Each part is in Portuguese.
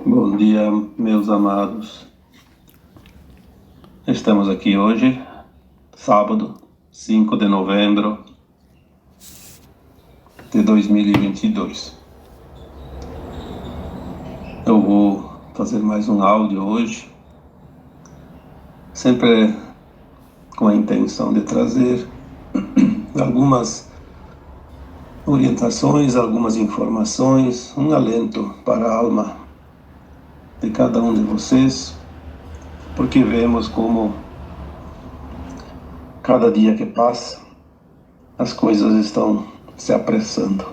Bom dia, meus amados. Estamos aqui hoje, sábado, 5 de novembro de 2022. Eu vou fazer mais um áudio hoje, sempre com a intenção de trazer algumas orientações, algumas informações, um alento para a alma de cada um de vocês, porque vemos como cada dia que passa as coisas estão se apressando.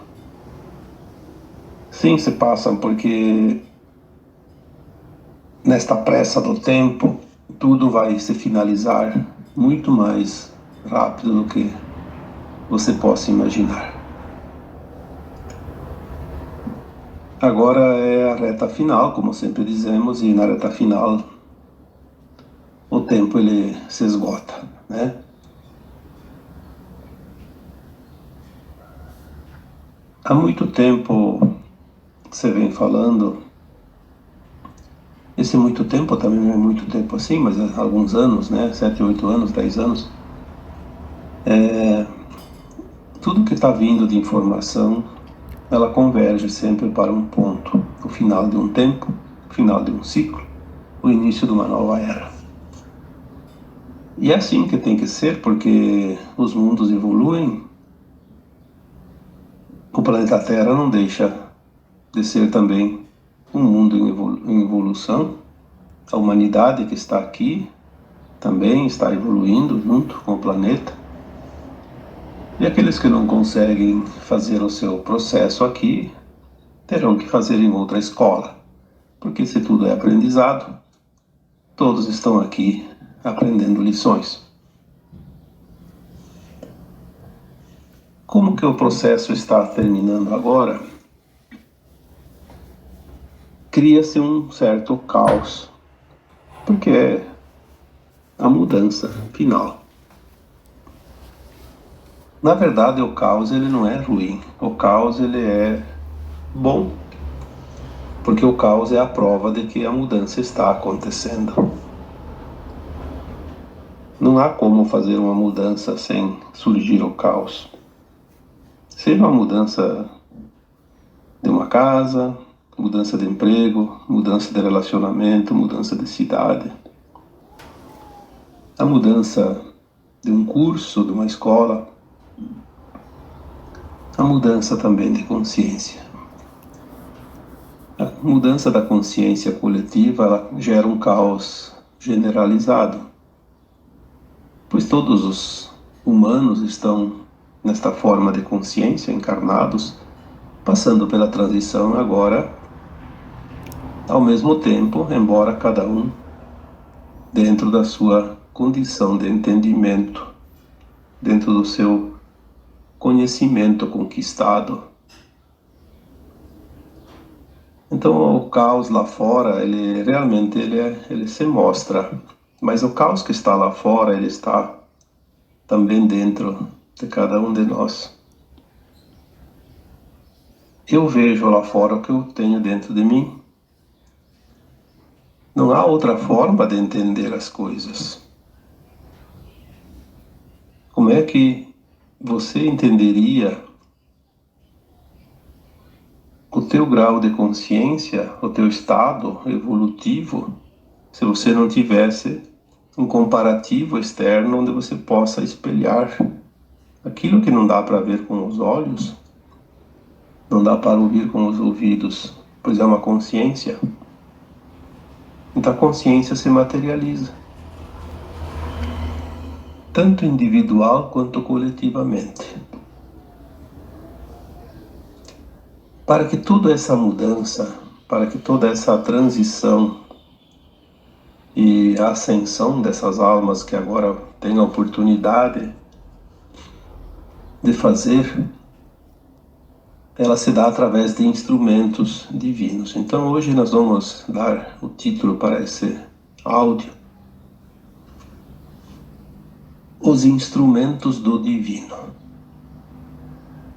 Sim, se passam porque nesta pressa do tempo tudo vai se finalizar muito mais rápido do que você possa imaginar. Agora é a reta final, como sempre dizemos, e na reta final o tempo ele se esgota, né? Há muito tempo você vem falando, esse muito tempo também não é muito tempo assim, mas há alguns anos, né? 7, 8 anos, 10 anos. Tudo que está vindo de informação, ela converge sempre para um ponto, o final de um tempo, o final de um ciclo, o início de uma nova era. E é assim que tem que ser, porque os mundos evoluem, o planeta Terra não deixa de ser também um mundo em evolução. A humanidade que está aqui também está evoluindo junto com o planeta. E aqueles que não conseguem fazer o seu processo aqui, terão que fazer em outra escola. Porque se tudo é aprendizado, todos estão aqui aprendendo lições. Como que o processo está terminando agora, cria-se um certo caos, porque é a mudança final. Na verdade, o caos ele não é ruim, o caos ele é bom, porque o caos é a prova de que a mudança está acontecendo. Não há como fazer uma mudança sem surgir o caos. Seja uma mudança de uma casa, mudança de emprego, mudança de relacionamento, mudança de cidade, a mudança de um curso, de uma escola, a mudança também de consciência. A mudança da consciência coletiva, ela gera um caos generalizado, pois todos os humanos estão nesta forma de consciência, encarnados, passando pela transição agora, ao mesmo tempo, embora cada um dentro da sua condição de entendimento, dentro do seu conhecimento conquistado. Então o caos lá fora, ele realmente ele se mostra, mas o caos que está lá fora, ele está também dentro de cada um de nós. Eu vejo lá fora o que eu tenho dentro de mim. Não há outra forma de entender as coisas. Como é que você entenderia o teu grau de consciência, o teu estado evolutivo, se você não tivesse um comparativo externo onde você possa espelhar aquilo que não dá para ver com os olhos, não dá para ouvir com os ouvidos, pois é uma consciência. Então a consciência se materializa, tanto individual quanto coletivamente. Para que toda essa mudança, para que toda essa transição e a ascensão dessas almas que agora têm a oportunidade de fazer, ela se dá através de instrumentos divinos. Então hoje nós vamos dar o título para esse áudio: Os Instrumentos do Divino.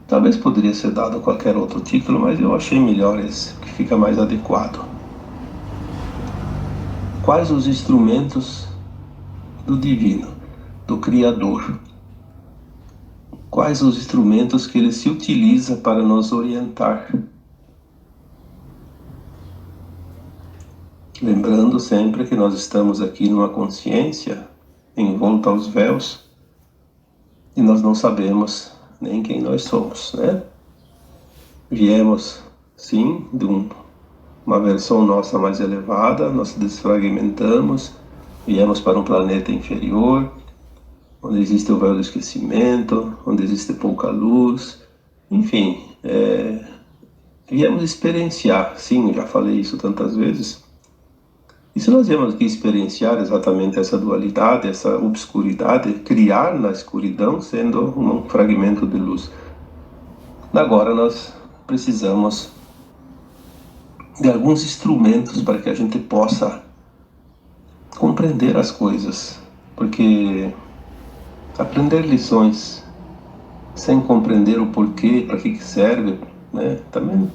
Talvez poderia ser dado qualquer outro título, mas eu achei melhor esse, que fica mais adequado. quais os instrumentos do Divino, do Criador. Quais os instrumentos que ele se utiliza para nos orientar. Lembrando sempre que nós estamos aqui numa consciência envolta aos véus e nós não sabemos nem quem nós somos, né? Viemos, sim, de uma versão nossa mais elevada, nós desfragmentamos, viemos para um planeta inferior, onde existe o véu do esquecimento, onde existe pouca luz, enfim, viemos experienciar, sim, já falei isso tantas vezes. E se nós viemos aqui experienciar exatamente essa dualidade, essa obscuridade, criar na escuridão sendo um fragmento de luz, agora nós precisamos de alguns instrumentos para que a gente possa compreender as coisas, porque aprender lições sem compreender o porquê, para que serve, né? Também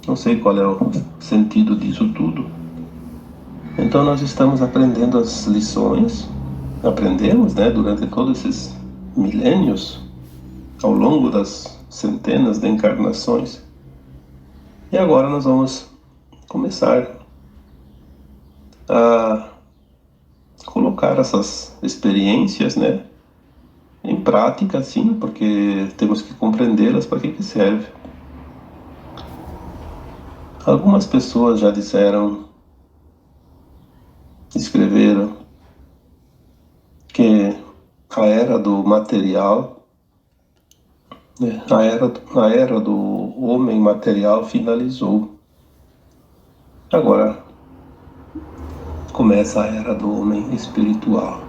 não sei qual é o sentido disso tudo. Então nós estamos aprendendo as lições, aprendemos, né, durante todos esses milênios, ao longo das centenas de encarnações. E agora nós vamos começar a colocar essas experiências, né, em prática, sim, porque temos que compreendê-las para que serve. Algumas pessoas já disseram, escreveram, que a era do material, a era do homem material finalizou. Agora começa a era do homem espiritual.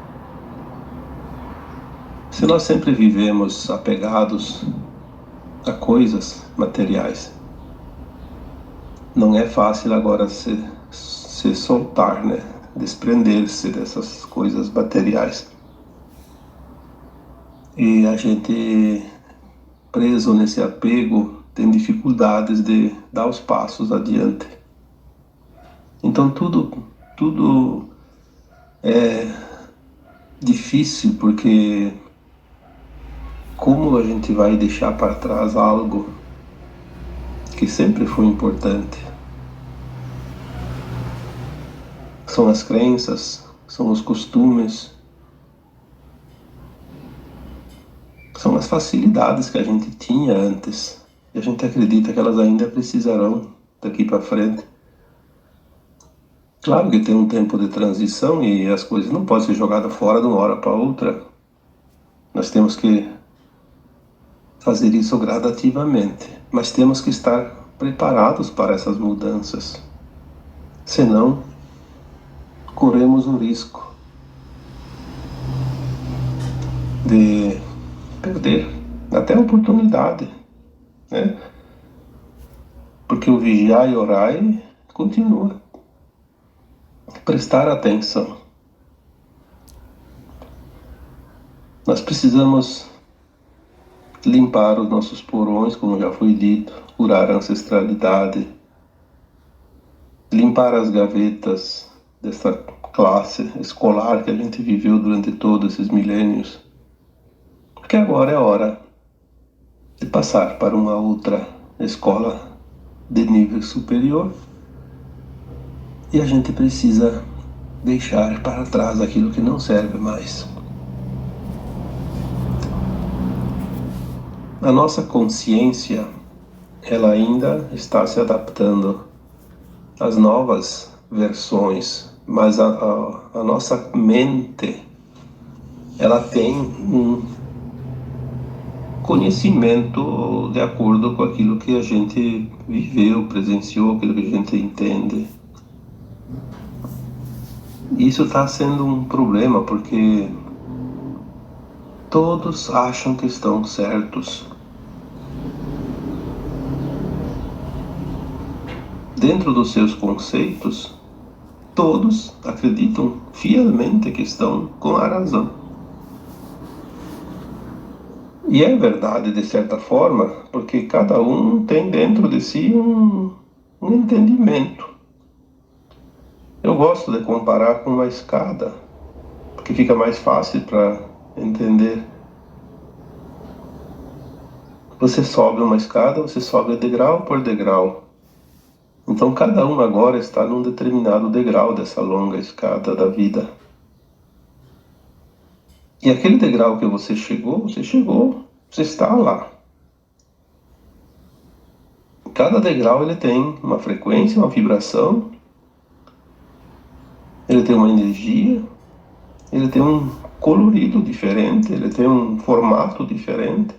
Se nós sempre vivemos apegados a coisas materiais, não é fácil agora se soltar, né? Desprender-se dessas coisas materiais. E a gente, preso nesse apego, tem dificuldades de dar os passos adiante. Então tudo é difícil, porque como a gente vai deixar para trás algo que sempre foi importante? São as crenças, são os costumes, são as facilidades que a gente tinha antes, e a gente acredita que elas ainda precisarão daqui para frente. Claro que tem um tempo de transição e as coisas não podem ser jogadas fora de uma hora para outra. Nós temos que fazer isso gradativamente, mas temos que estar preparados para essas mudanças. Senão, corremos o risco de perder até a oportunidade, né? Porque o vigiar e orar continua. Prestar atenção. Nós precisamos limpar os nossos porões, como já foi dito, curar a ancestralidade, limpar as gavetas dessa classe escolar que a gente viveu durante todos esses milênios, porque agora é hora de passar para uma outra escola de nível superior e a gente precisa deixar para trás aquilo que não serve mais. A nossa consciência, ela ainda está se adaptando às novas versões, mas a nossa mente, ela tem um conhecimento de acordo com aquilo que a gente viveu, presenciou, aquilo que a gente entende. Isso está sendo um problema, porque todos acham que estão certos. Dentro dos seus conceitos, todos acreditam fielmente que estão com a razão. E é verdade de certa forma, porque cada um tem dentro de si um entendimento. Eu gosto de comparar com uma escada, porque fica mais fácil para entender. Você sobe uma escada, você sobe degrau por degrau. Então cada um agora está num determinado degrau dessa longa escada da vida. E aquele degrau que você chegou, você está lá. Cada degrau ele tem uma frequência, uma vibração, ele tem uma energia, ele tem um colorido diferente, ele tem um formato diferente.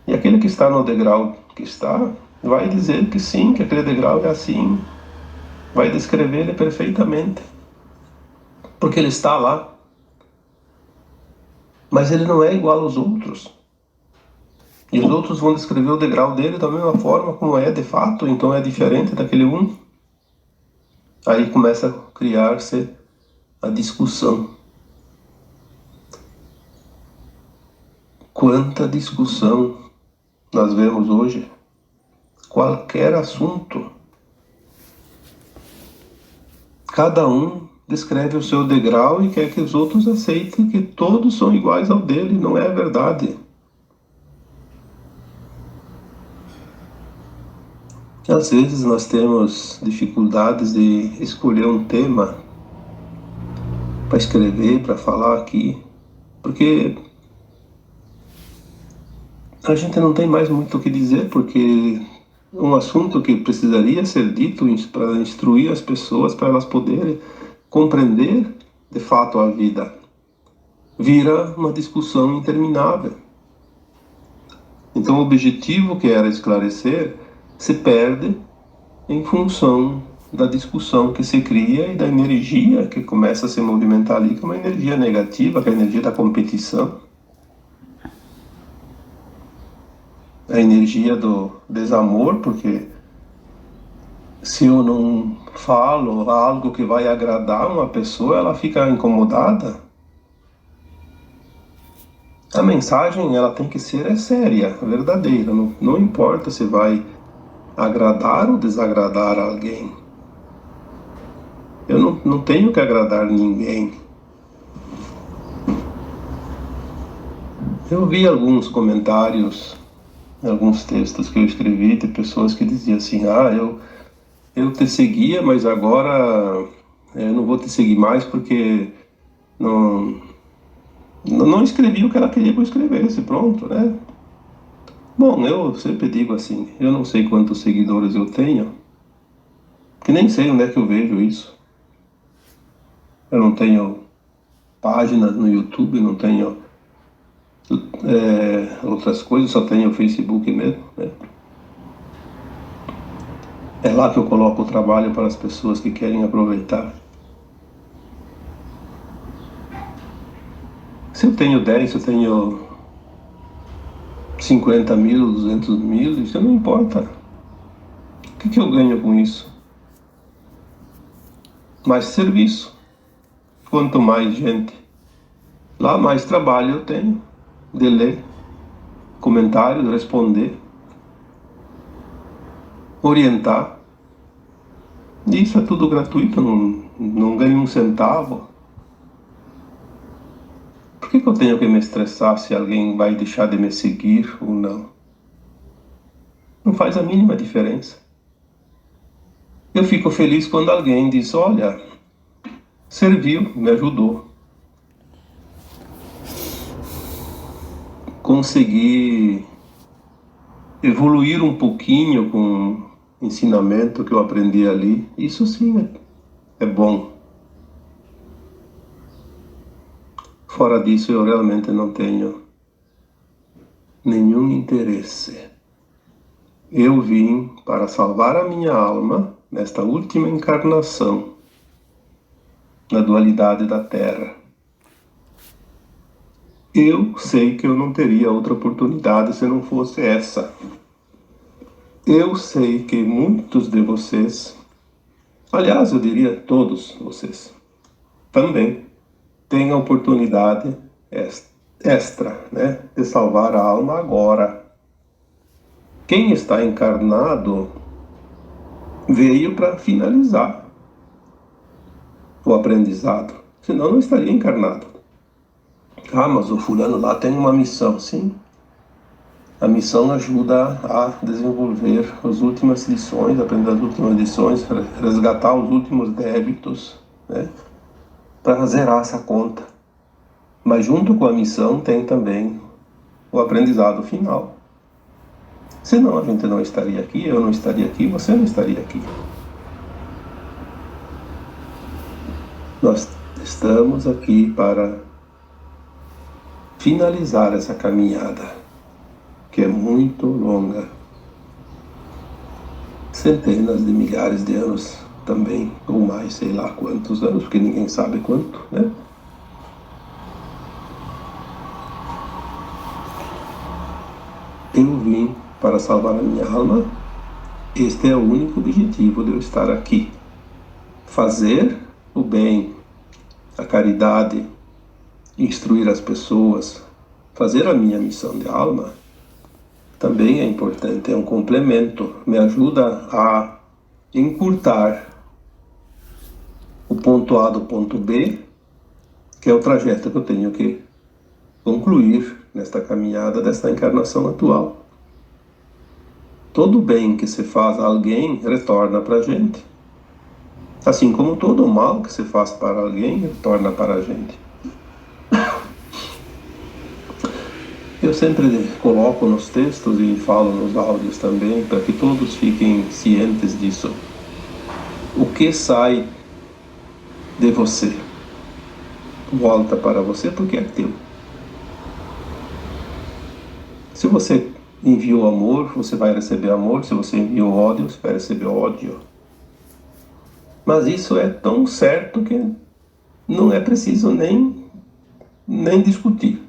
E aquele que está no degrau que está, vai dizer que sim, que aquele degrau é assim, vai descrever ele perfeitamente, porque ele está lá. Mas ele não é igual aos outros. E os outros vão descrever o degrau dele da mesma forma como é de fato, então é diferente daquele um. Aí começa a criar-se a discussão. Quanta discussão nós vemos hoje? Qualquer assunto. Cada um descreve o seu degrau e quer que os outros aceitem que todos são iguais ao dele. Não é verdade. Às vezes nós temos dificuldades de escolher um tema para escrever, para falar aqui, porque a gente não tem mais muito o que dizer, porque um assunto que precisaria ser dito para instruir as pessoas, para elas poderem compreender de fato a vida, vira uma discussão interminável. Então o objetivo que era esclarecer se perde em função da discussão que se cria e da energia que começa a se movimentar ali, que é uma energia negativa, que é a energia da competição, a energia do desamor, porque se eu não falo algo que vai agradar uma pessoa, ela fica incomodada. A mensagem ela tem que ser séria, verdadeira, não importa se vai agradar ou desagradar alguém. Eu não tenho que agradar ninguém. Eu vi alguns comentários, alguns textos que eu escrevi de pessoas que diziam assim, eu te seguia, mas agora eu não vou te seguir mais porque não, não escrevi o que ela queria que eu escrevesse, pronto, né? Bom, eu sempre digo assim, eu não sei quantos seguidores eu tenho, que nem sei onde é que eu vejo isso. Eu não tenho página no YouTube, não tenho outras coisas, só tenho o Facebook mesmo, né? É lá que eu coloco o trabalho para as pessoas que querem aproveitar. Se eu tenho 10, se eu tenho 50 mil, 200 mil, isso não importa. O que eu ganho com isso? Mais serviço. Quanto mais gente, lá mais trabalho eu tenho de ler comentários, responder, orientar. Isso é tudo gratuito, não ganho um centavo. Por que eu tenho que me estressar se alguém vai deixar de me seguir ou não? Não faz a mínima diferença. Eu fico feliz quando alguém diz, olha, serviu, me ajudou. Consegui evoluir um pouquinho com o ensinamento que eu aprendi ali. Isso sim é bom. Fora disso, eu realmente não tenho nenhum interesse. Eu vim para salvar a minha alma nesta última encarnação, na dualidade da Terra. Eu sei que eu não teria outra oportunidade se não fosse essa. Eu sei que muitos de vocês, aliás, eu diria todos vocês, também têm a oportunidade extra, né, de salvar a alma agora. Quem está encarnado veio para finalizar. o aprendizado. Senão não estaria encarnado. Ah, mas o fulano lá tem uma missão. Sim, a missão ajuda a desenvolver as últimas lições, aprender as últimas lições, resgatar os últimos débitos, né, para zerar essa conta. Mas junto com a missão tem também o aprendizado final. Senão a gente não estaria aqui, eu não estaria aqui, você não estaria aqui. Nós estamos aqui para finalizar essa caminhada, que é muito longa. Centenas de milhares de anos também, ou mais, sei lá quantos anos, porque ninguém sabe quanto, né? Eu vim para salvar a minha alma. Este é o único objetivo de eu estar aqui. Fazer o bem, a caridade, instruir as pessoas, fazer a minha missão de alma também é importante, é um complemento, me ajuda a encurtar o ponto A do ponto B, que é o trajeto que eu tenho que concluir nesta caminhada desta encarnação atual. Todo bem que se faz a alguém retorna para a gente, assim como todo mal que se faz para alguém retorna para a gente. Eu sempre coloco nos textos e falo nos áudios também, para que todos fiquem cientes disso. O que sai de você volta para você porque é teu. Se você enviou amor, você vai receber amor. Se você enviou ódio, você vai receber ódio. Mas isso é tão certo que não é preciso nem discutir.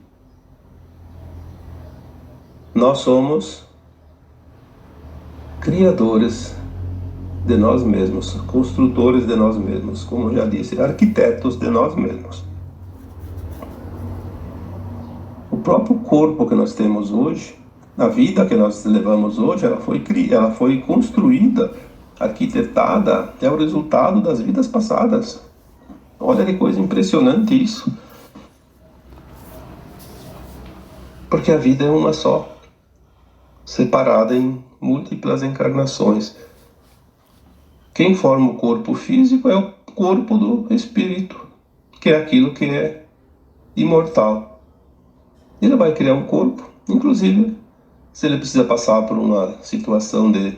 Nós somos criadores de nós mesmos, construtores de nós mesmos, como já disse, arquitetos de nós mesmos. O próprio corpo que nós temos hoje, a vida que nós levamos hoje, ela foi construída, arquitetada, é o resultado das vidas passadas. Olha que coisa impressionante isso. Porque a vida é uma só, separada em múltiplas encarnações. Quem forma o corpo físico é o corpo do espírito, que é aquilo que é imortal. Ele vai criar um corpo, inclusive, se ele precisa passar por uma situação de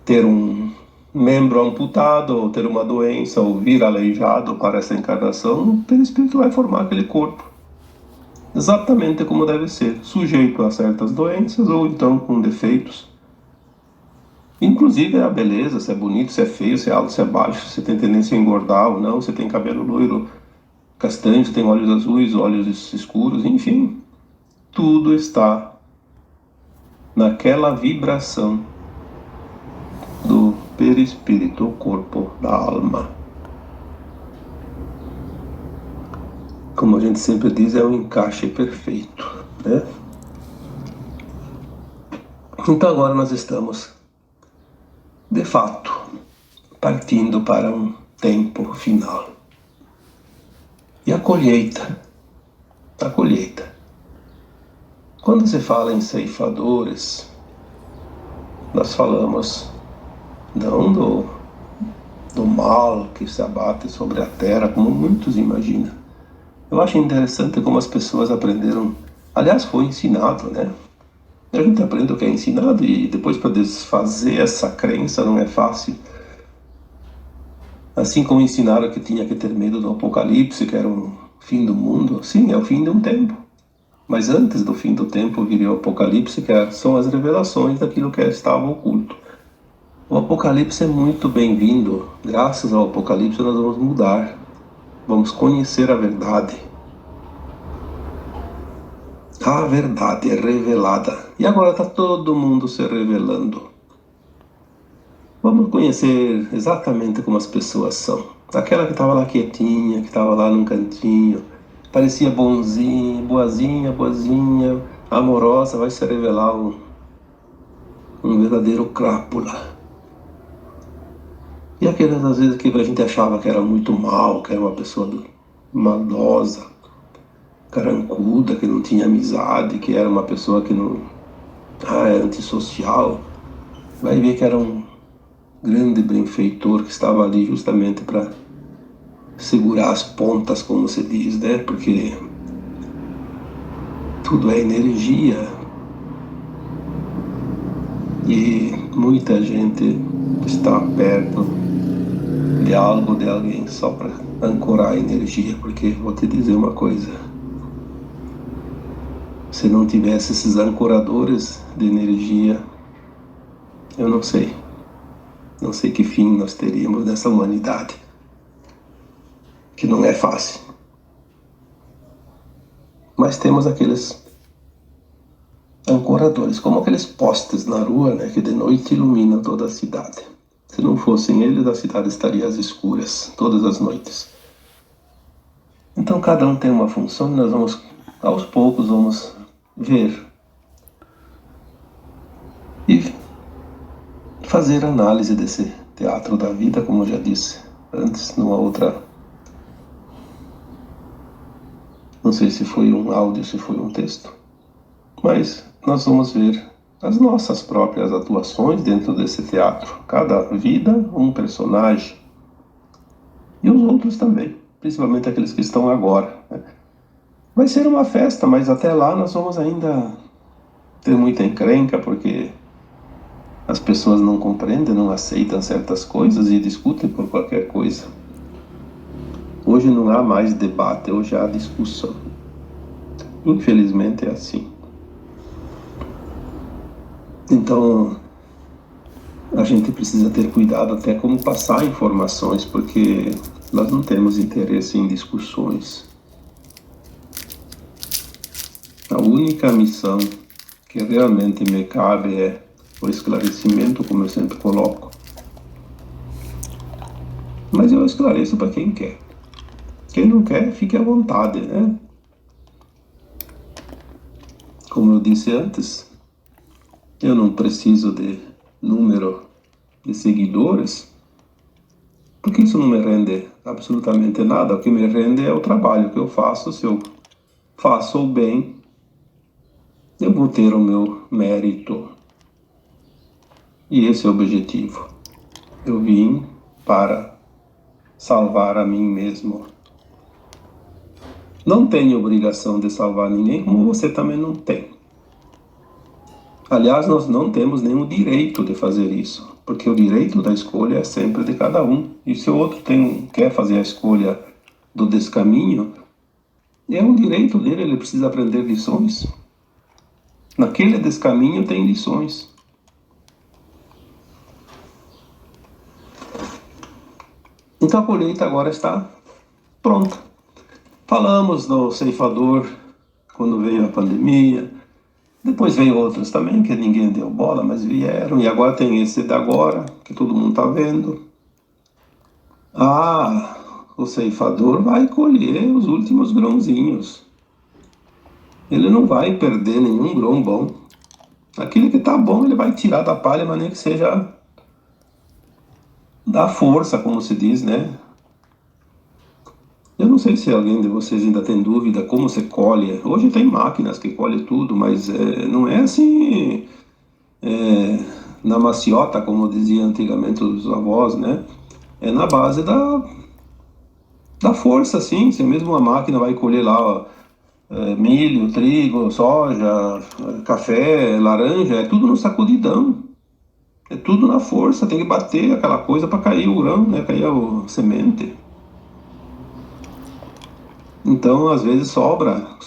ter um membro amputado, ou ter uma doença, ou vir aleijado para essa encarnação, o perispírito vai formar aquele corpo exatamente como deve ser, sujeito a certas doenças ou então com defeitos. Inclusive a beleza, se é bonito, se é feio, se é alto, se é baixo, se tem tendência a engordar ou não, se tem cabelo loiro, castanho, se tem olhos azuis, olhos escuros, enfim. Tudo está naquela vibração do perispírito, o corpo da alma. Como a gente sempre diz, é um encaixe perfeito, né? Então agora nós estamos, de fato, partindo para um tempo final. E a colheita. Quando se fala em ceifadores, nós falamos não do mal que se abate sobre a terra, como muitos imaginam. Eu acho interessante como as pessoas aprenderam, aliás, foi ensinado, né? A gente aprende o que é ensinado e depois para desfazer essa crença não é fácil. Assim como ensinaram que tinha que ter medo do apocalipse, que era um fim do mundo, sim, é o fim de um tempo. Mas antes do fim do tempo viria o apocalipse, que são as revelações daquilo que estava oculto. O apocalipse é muito bem-vindo. Graças ao apocalipse nós vamos mudar. Vamos conhecer a verdade. A verdade é revelada. E agora está todo mundo se revelando. Vamos conhecer exatamente como as pessoas são. Aquela que estava lá quietinha, que estava lá num cantinho, parecia bonzinha, boazinha, amorosa, vai se revelar um verdadeiro crápula. E aquelas às vezes que a gente achava que era muito mal, que era uma pessoa maldosa, carancuda, que não tinha amizade, que era uma pessoa que não é antissocial, vai ver que era um grande benfeitor que estava ali justamente para segurar as pontas, como se diz, né? Porque tudo é energia e muita gente está perto de algo, de alguém, só para ancorar a energia. Porque vou te dizer uma coisa: se não tivesse esses ancoradores de energia, eu não sei. Não sei que fim nós teríamos nessa humanidade, que não é fácil. Mas temos aqueles ancoradores, como aqueles postes na rua, né, que de noite iluminam toda a cidade. Se não fossem eles, a cidade estaria às escuras todas as noites. Então cada um tem uma função e nós vamos, aos poucos, vamos ver e fazer análise desse teatro da vida, como eu já disse antes, numa outra. Não sei se foi um áudio, se foi um texto, mas nós vamos ver as nossas próprias atuações dentro desse teatro. Cada vida, um personagem. E os outros também, principalmente aqueles que estão agora, né? Vai ser uma festa, mas até lá nós vamos ainda ter muita encrenca, porque as pessoas não compreendem, não aceitam certas coisas e discutem por qualquer coisa. Hoje não há mais debate, hoje há discussão. Infelizmente é assim. Então, a gente precisa ter cuidado até como passar informações, porque nós não temos interesse em discussões. A única missão que realmente me cabe é o esclarecimento, como eu sempre coloco. Mas eu esclareço para quem quer. Quem não quer, fique à vontade, né? Como eu disse antes, eu não preciso de número de seguidores, porque isso não me rende absolutamente nada. O que me rende é o trabalho que eu faço. Se eu faço o bem, eu vou ter o meu mérito. E esse é o objetivo. Eu vim para salvar a mim mesmo. Não tenho obrigação de salvar ninguém, como você também não tem. Aliás, nós não temos nenhum direito de fazer isso, porque o direito da escolha é sempre de cada um. E se o outro quer fazer a escolha do descaminho, é um direito dele, ele precisa aprender lições. Naquele descaminho tem lições. Então a colheita agora está pronta. Falamos do ceifador quando veio a pandemia. Depois veio outros também, que ninguém deu bola, mas vieram. E agora tem esse da agora, que todo mundo está vendo. Ah, o ceifador vai colher os últimos grãozinhos. Ele não vai perder nenhum grão bom. Aquilo que está bom, ele vai tirar da palha, mas nem que seja da força, como se diz, né? Eu não sei se alguém de vocês ainda tem dúvida como se colhe. Hoje tem máquinas que colhem tudo, mas não é assim na maciota, como dizia antigamente os avós, né? É na base da força, assim. Se mesmo uma máquina vai colher lá, ó, milho, trigo, soja, café, laranja, é tudo no sacudidão. É tudo na força, tem que bater aquela coisa para cair o grão, né? Cair a semente. Então, às vezes sobra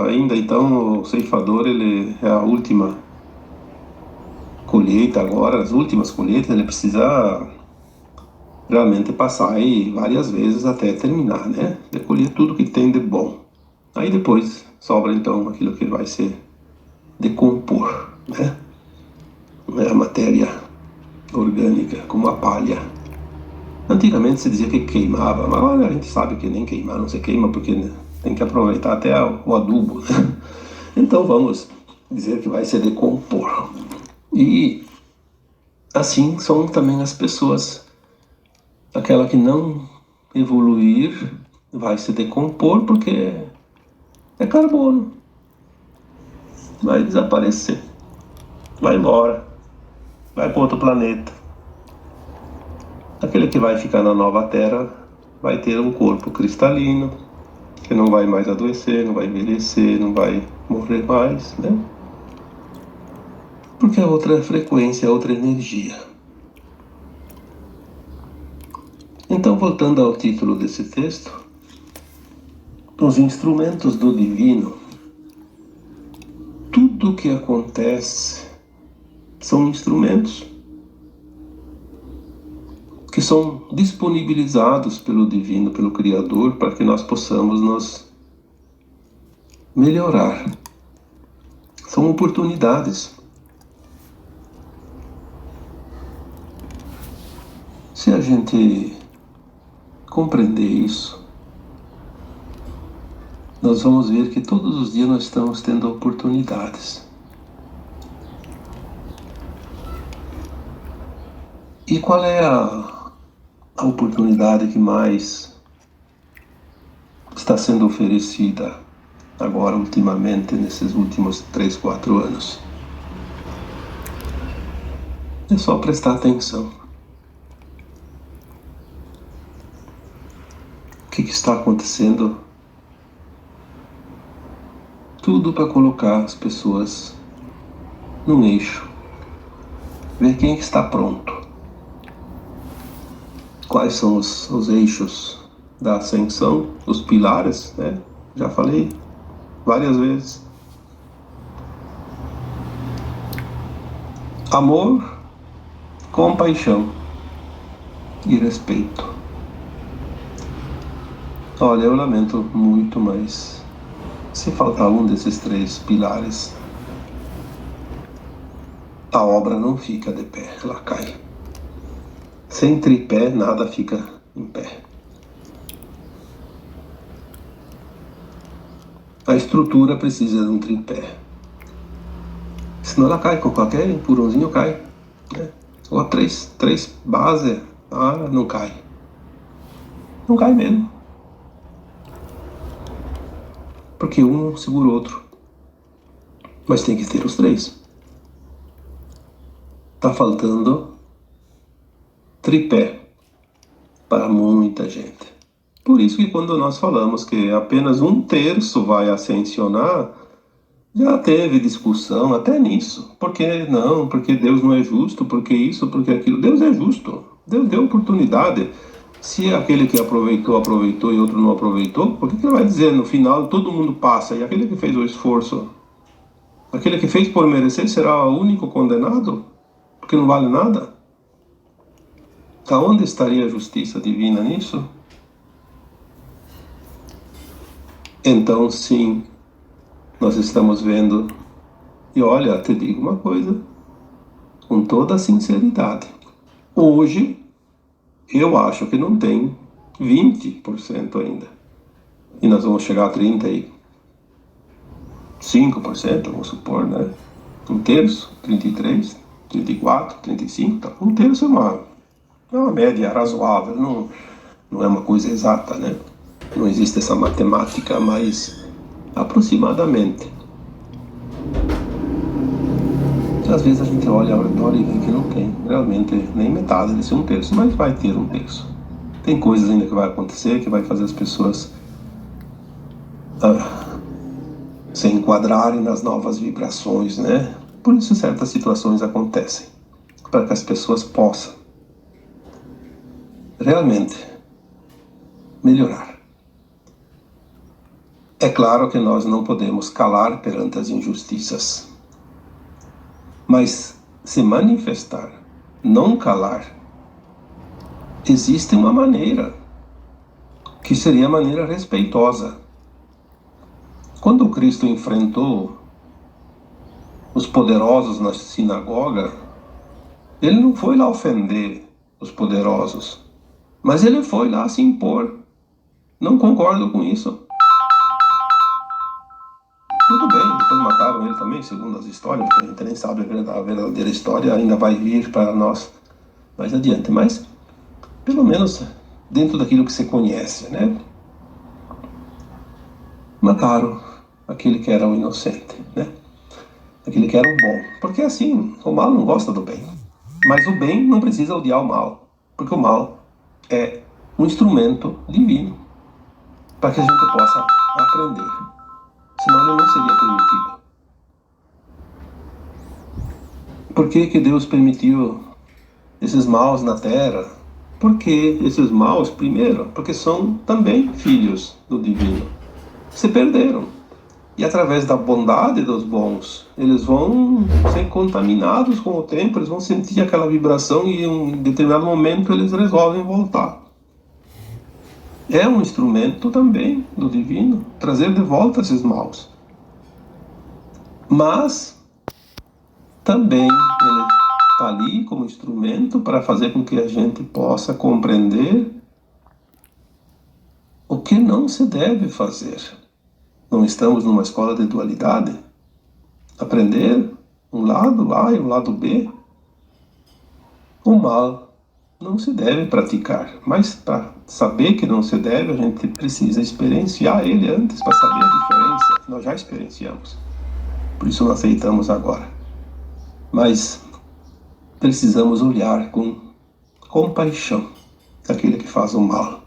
ainda. Então, o ceifador, ele é a última colheita agora, as últimas colheitas, ele precisa realmente passar aí várias vezes até terminar, né? De colher tudo que tem de bom. Aí depois sobra então aquilo que vai ser decompor, né? É a matéria orgânica, como a palha. Antigamente se dizia que queimava, mas agora a gente sabe que nem queimar não se queima, porque né, tem que aproveitar até o adubo, né? Então vamos dizer que vai se decompor. E assim são também as pessoas Aquela que não evoluir vai se decompor porque é carbono. Vai desaparecer. Vai embora. Vai para outro planeta. Aquele que vai ficar na nova Terra vai ter um corpo cristalino, que não vai mais adoecer, não vai envelhecer, não vai morrer mais, né? Porque é outra frequência, é outra energia. Então, voltando ao título desse texto, os instrumentos do divino, tudo o que acontece são instrumentos que são disponibilizados pelo divino, pelo Criador, para que nós possamos nos melhorar. São oportunidades. Se a gente compreender isso, nós vamos ver que todos os dias nós estamos tendo oportunidades. E qual é a oportunidade que mais está sendo oferecida agora, ultimamente, nesses últimos 3, 4 anos? É só prestar atenção. O que está acontecendo? Tudo para colocar as pessoas num eixo. Ver quem está pronto. Quais são os eixos da ascensão, os pilares, né? Já falei várias vezes. Amor, compaixão e respeito. Olha, eu lamento muito, mas se faltar um desses 3 pilares, a obra não fica de pé, ela cai. Sem tripé, nada fica em pé. A estrutura precisa de um tripé. Senão ela cai, com qualquer empurrãozinho cai, né? Ou três bases, não cai. Não cai mesmo. Porque um segura o outro. Mas tem que ter os 3. Tá faltando tripé para muita gente. Por isso que quando nós falamos que apenas 1/3 vai ascensionar, já teve discussão até nisso. Por que não? Porque Deus não é justo, porque isso, porque aquilo. Deus é justo. Deus deu oportunidade. Se aquele que aproveitou, aproveitou e outro não aproveitou, por que ele vai dizer no final todo mundo passa e aquele que fez o esforço, aquele que fez por merecer será o único condenado? Porque não vale nada? Aonde estaria a justiça divina nisso? Então, sim, nós estamos vendo, e olha, te digo uma coisa, com toda a sinceridade. Hoje, eu acho que não tem 20% ainda. E nós vamos chegar a 35%, vamos supor, né? 1/3, 33, 34, 35, tá? 1/3 é uma média razoável, não é uma coisa exata, né? Não existe essa matemática, mas aproximadamente. Às vezes a gente olha ao redor e vê que não tem realmente nem metade desse 1/3, mas vai ter 1/3. Tem coisas ainda que vai acontecer que vai fazer as pessoas se enquadrarem nas novas vibrações, né? Por isso certas situações acontecem, para que as pessoas possam realmente melhorar. É claro que nós não podemos calar perante as injustiças, mas se manifestar, não calar, existe uma maneira, que seria a maneira respeitosa. Quando Cristo enfrentou os poderosos na sinagoga, ele não foi lá ofender os poderosos, mas ele foi lá se impor. Não concordo com isso. Tudo bem, depois mataram ele também, segundo as histórias, porque a gente nem sabe a verdadeira história, ainda vai vir para nós mais adiante. Mas pelo menos dentro daquilo que você conhece, né? Mataram aquele que era o inocente, né? Aquele que era o bom. Porque assim, o mal não gosta do bem. Mas o bem não precisa odiar o mal. Porque o mal é um instrumento divino para que a gente possa aprender. Senão ele não seria permitido. Por que que Deus permitiu esses maus na terra? Porque esses maus, primeiro, porque são também filhos do divino. Se perderam. E através da bondade dos bons, eles vão ser contaminados com o tempo, eles vão sentir aquela vibração e em um determinado momento eles resolvem voltar. É um instrumento também do divino trazer de volta esses maus. Mas também ele está ali como instrumento para fazer com que a gente possa compreender o que não se deve fazer. Não estamos numa escola de dualidade? Aprender um lado A e um lado B? O mal não se deve praticar, mas para saber que não se deve, a gente precisa experienciar ele antes para saber a diferença. Nós já experienciamos, por isso não aceitamos agora. Mas precisamos olhar com compaixão aquele que faz o mal,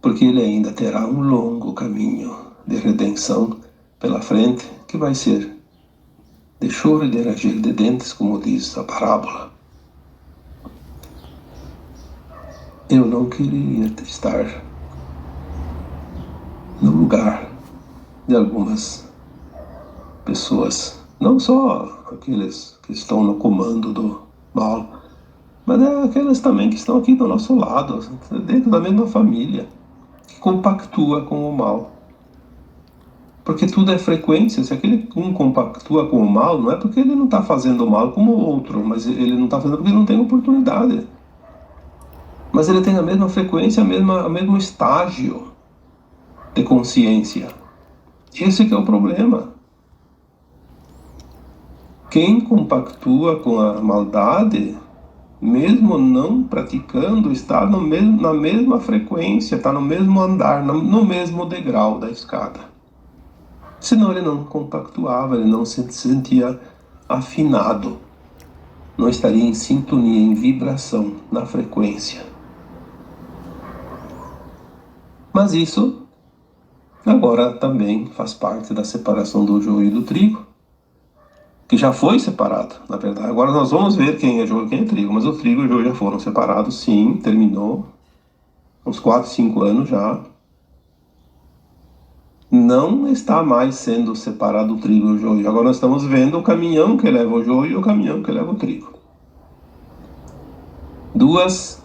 porque ele ainda terá um longo caminho de redenção pela frente, que vai ser de choro e de ranger de dentes, como diz a parábola. Eu não queria estar no lugar de algumas pessoas, não só aqueles que estão no comando do mal, mas é aquelas também que estão aqui do nosso lado, dentro da mesma família, que compactua com o mal. Porque tudo é frequência. Se aquele um compactua com o mal, não é porque ele não está fazendo mal como o outro, mas ele não está fazendo porque ele não tem oportunidade. Mas ele tem a mesma frequência, o mesmo estágio de consciência. Esse que é o problema. Quem compactua com a maldade, mesmo não praticando, está na mesma frequência, está no mesmo andar, no mesmo degrau da escada. Senão ele não compactuava, ele não se sentia afinado, não estaria em sintonia, em vibração, na frequência. Mas isso agora também faz parte da separação do joio e do trigo, que já foi separado, na verdade. Agora nós vamos ver quem é joio e quem é trigo, mas o trigo e o joio já foram separados, sim, terminou, uns 4, 5 anos já. Não está mais sendo separado o trigo e o joio. Agora nós estamos vendo o caminhão que leva o joio e o caminhão que leva o trigo. Duas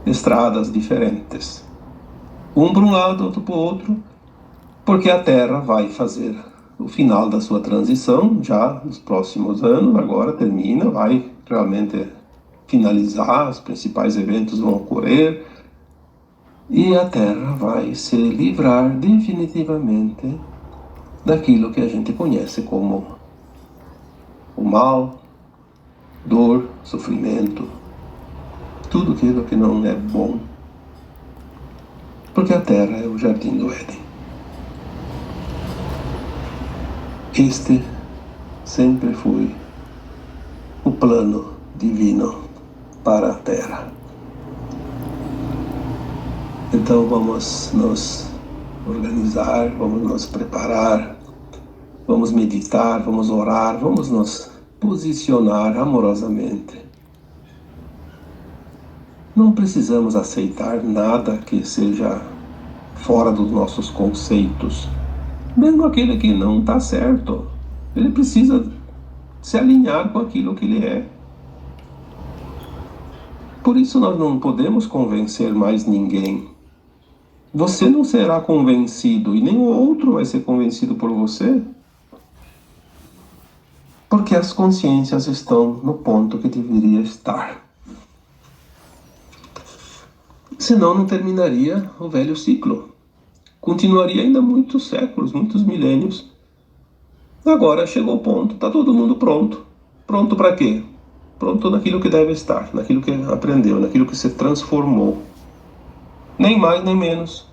estradas diferentes. Um para um lado, outro para o outro, porque a Terra vai fazer o final da sua transição já nos próximos anos. Agora termina, vai realmente finalizar, os principais eventos vão ocorrer e a Terra vai se livrar definitivamente daquilo que a gente conhece como o mal, dor, sofrimento, tudo aquilo que não é bom, porque a Terra é o jardim do Éden. Este sempre foi o plano divino para a Terra. Então vamos nos organizar, vamos nos preparar, vamos meditar, vamos orar, vamos nos posicionar amorosamente. Não precisamos aceitar nada que seja fora dos nossos conceitos. Mesmo aquele que não está certo, ele precisa se alinhar com aquilo que ele é. Por isso nós não podemos convencer mais ninguém. Você não será convencido e nem o outro vai ser convencido por você, porque as consciências estão no ponto que deveria estar. Senão não terminaria o velho ciclo. Continuaria ainda muitos séculos, muitos milênios. Agora chegou o ponto, está todo mundo pronto. Pronto para quê? pronto naquilo que deve estar, naquilo que aprendeu, naquilo que se transformou. Nem mais nem menos.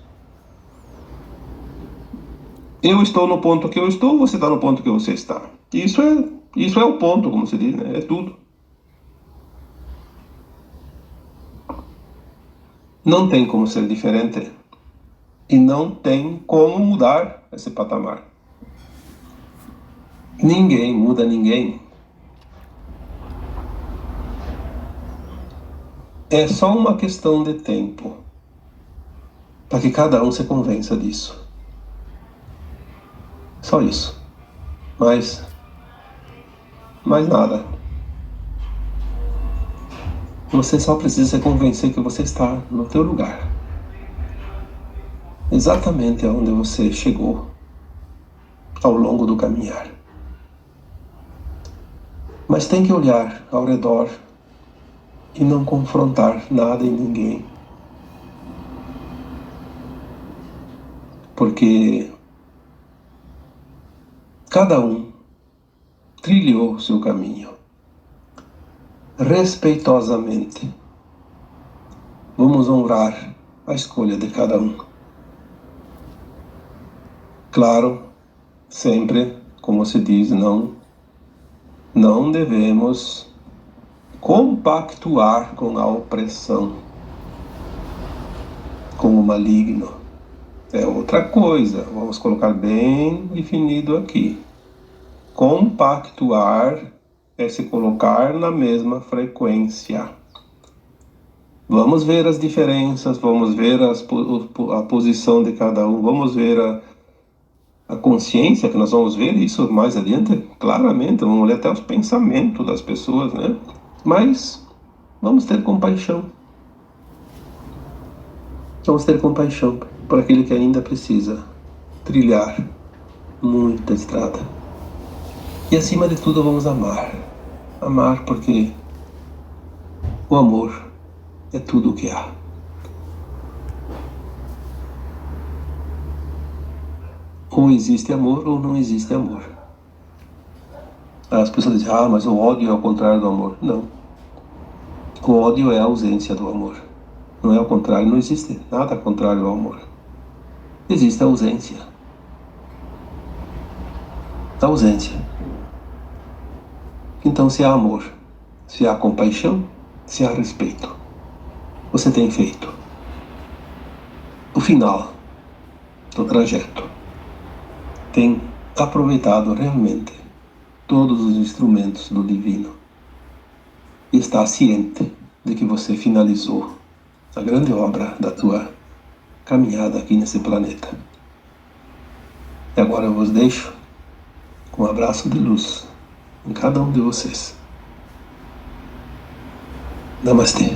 Eu estou no ponto que eu estou, você está no ponto que você está. Isso é o ponto, como se diz, né? É tudo. Não tem como ser diferente e não tem como mudar esse patamar. Ninguém muda ninguém. É só uma questão de tempo para que cada um se convença disso. Só isso. Mais nada. Você só precisa se convencer que você está no teu lugar. Exatamente onde você chegou ao longo do caminhar. Mas tem que olhar ao redor e não confrontar nada e ninguém. Porque cada um trilhou seu caminho respeitosamente. Vamos honrar a escolha de cada um. Claro, sempre, como se diz, não devemos compactuar com a opressão, com o maligno. É outra coisa, vamos colocar bem definido aqui. Compactuar é se colocar na mesma frequência. Vamos ver as diferenças, vamos ver a posição de cada um, vamos ver a consciência, que nós vamos ver isso mais adiante, claramente, vamos ler até os pensamentos das pessoas, né? Mas vamos ter compaixão. Vamos ter compaixão por aquele que ainda precisa trilhar muita estrada. E acima de tudo vamos amar. Amar porque o amor é tudo o que há. Ou existe amor ou não existe amor. As pessoas dizem, mas o ódio é o contrário do amor. Não. O ódio é a ausência do amor. Não é o contrário, não existe nada contrário ao amor. Existe a ausência. A ausência. Então, se há amor, se há compaixão, se há respeito, você tem feito o final do trajeto. Tem aproveitado realmente todos os instrumentos do divino e está ciente de que você finalizou a grande obra da tua caminhada aqui nesse planeta. E agora eu vos deixo com um abraço de luz em cada um de vocês. Namastê.